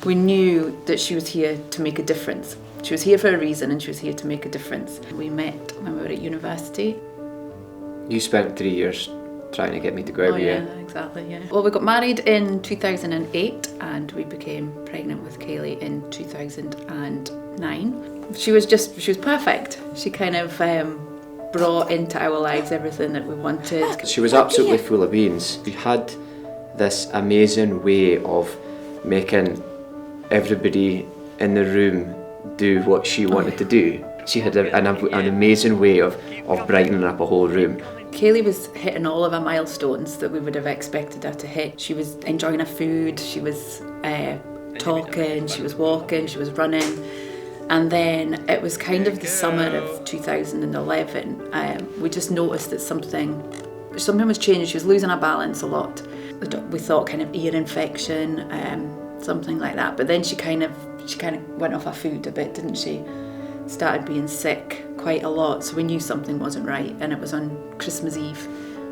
We knew that she was here to make a difference. She was here for a reason and she was here to make a difference. We met when we were at university. You spent 3 years trying to get me to go out with you. Yeah, exactly, yeah. Well, we got married in 2008 and we became pregnant with Kayleigh in 2009. She was perfect. She kind of brought into our lives everything that we wanted. She was absolutely full of beans. She had this amazing way of making everybody in the room do what she wanted to do. She had an amazing way of brightening up a whole room. Kayleigh was hitting all of her milestones that we would have expected her to hit. She was enjoying her food, she was talking, she was walking, she was running. And then it was kind of the summer of 2011, we just noticed that something was changing. She was losing her balance a lot. We thought kind of ear infection, something like that. But then she kind of went off her food a bit, didn't she? Started being sick quite a lot, so we knew something wasn't right. And it was on Christmas Eve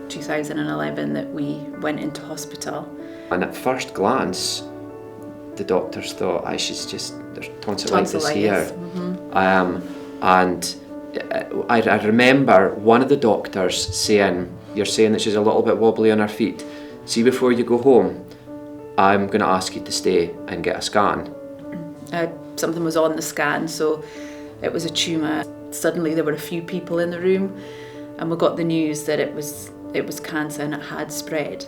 2011 that we went into hospital. And at first glance, the doctors thought, there's tonsillitis here. Mm-hmm. And I remember one of the doctors saying, you're saying that she's a little bit wobbly on her feet. See, before you go home, I'm going to ask you to stay and get a scan. Something was on the scan, so it was a tumour. Suddenly there were a few people in the room and we got the news that it was cancer and it had spread.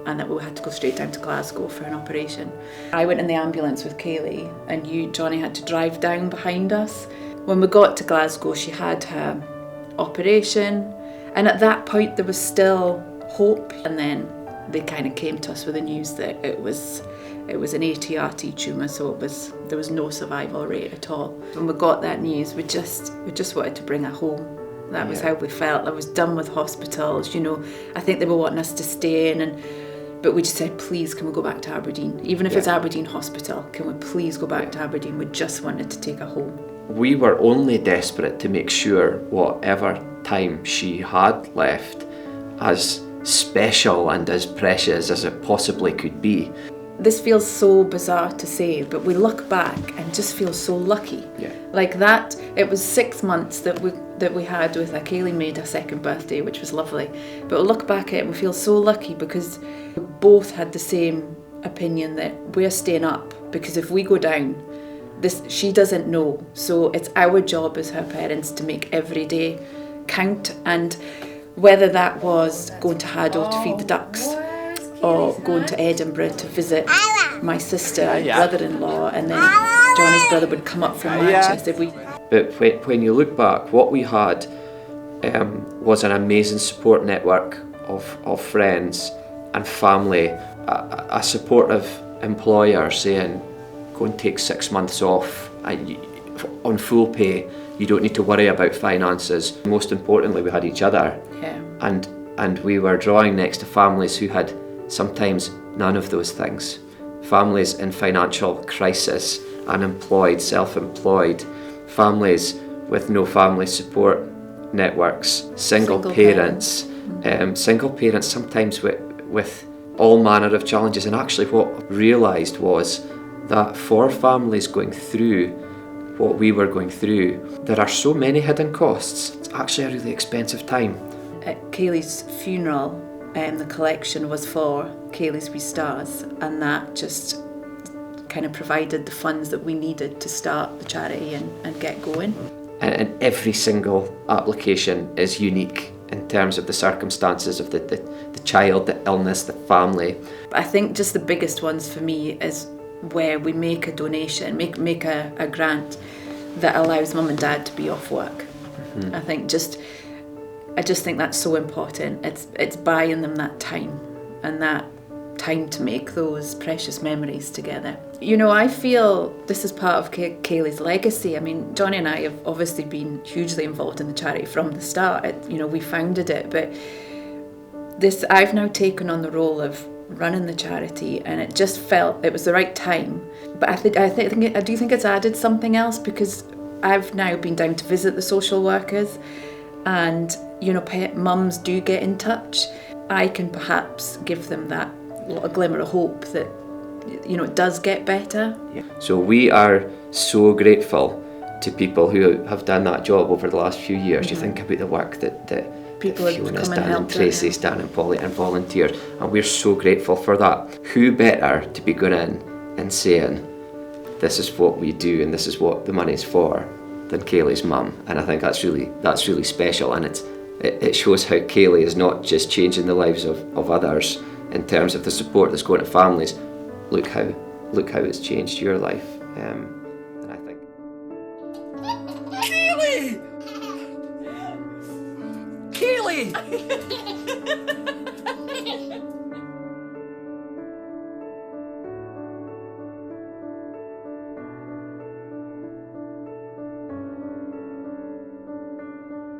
And that we had to go straight down to Glasgow for an operation. I went in the ambulance with Kayleigh and Johnny had to drive down behind us. When we got to Glasgow, she had her operation, and at that point there was still hope. And then they kind of came to us with the news that it was an ATRT tumour, so there was no survival rate at all. When we got that news, we just wanted to bring her home. That was how we felt. I was done with hospitals, I think they were wanting us to stay in, but we just said, please, can we go back to Aberdeen? Even if it's Aberdeen Hospital, can we please go back to Aberdeen? We just wanted to take her home. We were only desperate to make sure whatever time she had left, as special and as precious as it possibly could be. This feels so bizarre to say, but we look back and just feel so lucky. Yeah. Like that, it was 6 months that we had with her. Kayleigh made her second birthday, which was lovely. But we look back at it and we feel so lucky because we both had the same opinion that we're staying up, because if we go down, she doesn't know. So it's our job as her parents to make every day count. And whether that was going to Haddo to feed the ducks, or going to Edinburgh to visit my sister and brother-in-law, and then Johnny's brother would come up from Manchester. But when you look back, what we had was an amazing support network of friends and family, a supportive employer saying, go and take 6 months off on full pay. You don't need to worry about finances. Most importantly, we had each other. Yeah. And we were drawing next to families who had sometimes none of those things. Families in financial crisis, unemployed, self-employed, families with no family support networks, single parents sometimes with all manner of challenges. And actually what I realised was that for families going through what we were going through, there are so many hidden costs. It's actually a really expensive time. At Kayleigh's funeral, the collection was for Kayleigh's Wee Stars, and that just kind of provided the funds that we needed to start the charity and get going. And every single application is unique in terms of the circumstances of the child, the illness, the family. I think just the biggest ones for me is where we make a donation, make a grant that allows mum and dad to be off work. Mm-hmm. I just think that's so important. It's buying them that time, and that time to make those precious memories together. I feel this is part of Kayleigh's legacy. I mean, Johnny and I have obviously been hugely involved in the charity from the start. We founded it, but I've now taken on the role of running the charity, and it just felt it was the right time. But I do think it's added something else, because I've now been down to visit the social workers, and mums do get in touch. I can perhaps give them that little glimmer of hope that does get better. Yeah. So we are so grateful to people who have done that job over the last few years. You think about the work that People have Fiona's come and done, and helped out, Tracy's done, and Polly, and volunteers, and we're so grateful for that. Who better to be going in and saying, this is what we do and this is what the money's for, than Kayleigh's mum? And I think that's really special, and it shows how Kayleigh is not just changing the lives of others in terms of the support that's going to families. Look how it's changed your life. And I think Kayleigh! Kayleigh!